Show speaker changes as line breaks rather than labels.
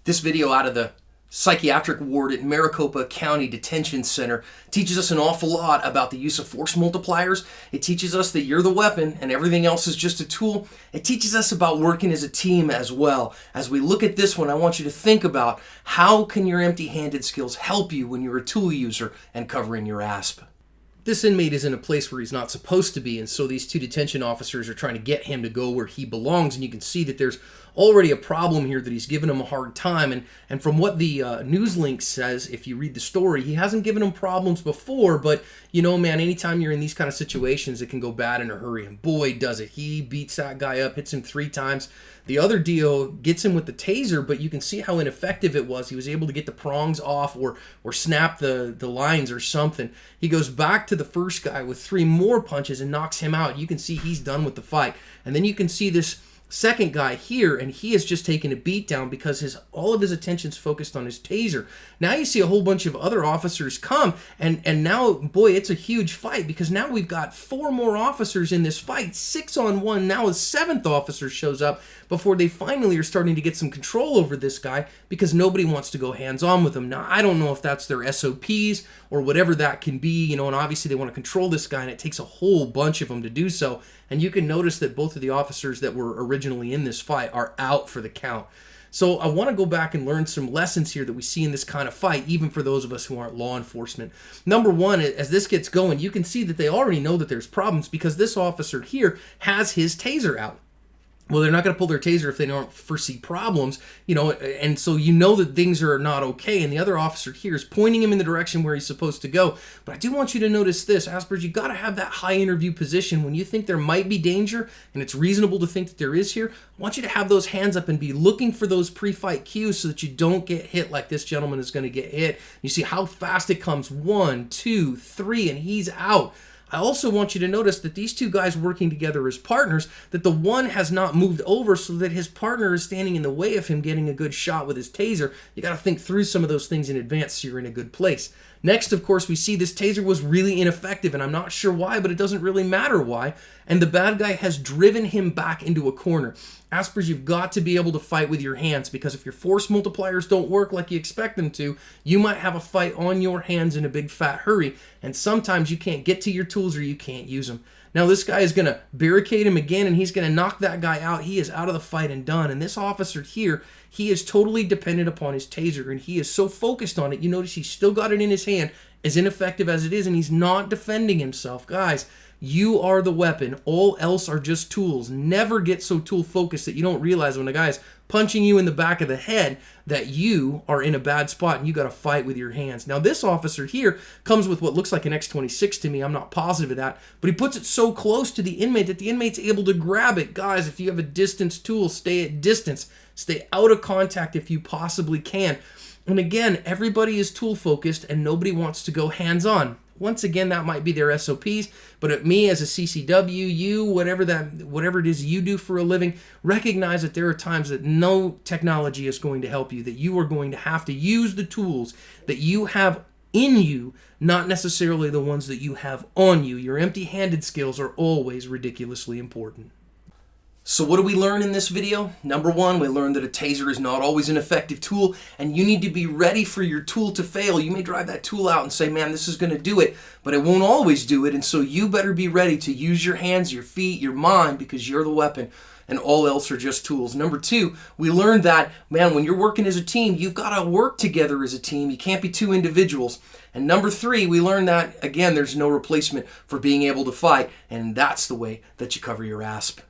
This video out of the psychiatric ward at Maricopa County Detention Center teaches us an awful lot about the use of force multipliers. It teaches us that you're the weapon and everything else is just a tool. It teaches us about working as a team as well. As we look at this one, I want you to think about how can your empty-handed skills help you when you're a tool user and covering your ASP. This inmate is in a place where he's not supposed to be, and so these two detention officers are trying to get him to go where he belongs, and you can see that there's already a problem here, that he's giving him a hard time, and from what the news link says, if you read the story, he hasn't given him problems before, but you know, man, anytime you're in these kind of situations, it can go bad in a hurry, and boy, does it. He beats that guy up, hits him 3 times. The other DO gets him with the taser, but you can see how ineffective it was. He was able to get the prongs off or snap the lines or something. He goes back to the first guy with 3 more punches and knocks him out. You can see he's done with the fight. And then you can see this second guy here, and he has just taken a beat down because all of his attention's focused on his taser. Now you see a whole bunch of other officers come, and now, boy, it's a huge fight because now we've got 4 more officers in this fight, 6 on 1. Now a 7th officer shows up before they finally are starting to get some control over this guy because nobody wants to go hands-on with him. Now, I don't know if that's their SOPs or whatever that can be, you know, and obviously they want to control this guy, and it takes a whole bunch of them to do so. And you can notice that both of the officers that were originally in this fight are out for the count. So I want to go back and learn some lessons here that we see in this kind of fight, even for those of us who aren't law enforcement. Number one, as this gets going, you can see that they already know that there's problems because this officer here has his taser out. Well, they're not going to pull their taser if they don't foresee problems, you know, and so you know that things are not okay, and the other officer here is pointing him in the direction where he's supposed to go. But I do want you to notice this, Aspers, you got to have that high interview position when you think there might be danger, and it's reasonable to think that there is here. I want you to have those hands up and be looking for those pre-fight cues so that you don't get hit like this gentleman is going to get hit. You see how fast it comes, 1, 2, 3, and he's out. I also want you to notice that these 2 guys working together as partners, that the one has not moved over so that his partner is standing in the way of him getting a good shot with his taser. You got to think through some of those things in advance so you're in a good place. Next, of course, we see this taser was really ineffective, and I'm not sure why, but it doesn't really matter why. And the bad guy has driven him back into a corner. Aspers, you've got to be able to fight with your hands, because if your force multipliers don't work like you expect them to, you might have a fight on your hands in a big fat hurry, and sometimes you can't get to your tools or you can't use them. Now this guy is going to barricade him again, and he's going to knock that guy out. He is out of the fight and done. And this officer here, he is totally dependent upon his taser, and he is so focused on it. You notice he's still got it in his hand, as ineffective as it is, and he's not defending himself. Guys, you are the weapon. All else are just tools. Never get so tool focused that you don't realize when a guy is punching you in the back of the head that you are in a bad spot and you got to fight with your hands. Now this officer here comes with what looks like an X26 to me. I'm not positive of that, but he puts it so close to the inmate that the inmate's able to grab it. Guys, if you have a distance tool, stay at distance. Stay out of contact if you possibly can. And again, everybody is tool focused and nobody wants to go hands-on. Once again, that might be their SOPs, but at me as a CCW, you, whatever it is you do for a living, recognize that there are times that no technology is going to help you, that you are going to have to use the tools that you have in you, not necessarily the ones that you have on you. Your empty-handed skills are always ridiculously important. So what do we learn in this video? Number one, we learned that a taser is not always an effective tool, and you need to be ready for your tool to fail. You may drive that tool out and say, man, this is going to do it, but it won't always do it, and so you better be ready to use your hands, your feet, your mind, because you're the weapon, and all else are just tools. Number two, we learned that, man, when you're working as a team, you've got to work together as a team. You can't be 2 individuals. And number 3, we learned that, again, there's no replacement for being able to fight, and that's the way that you cover your ASP.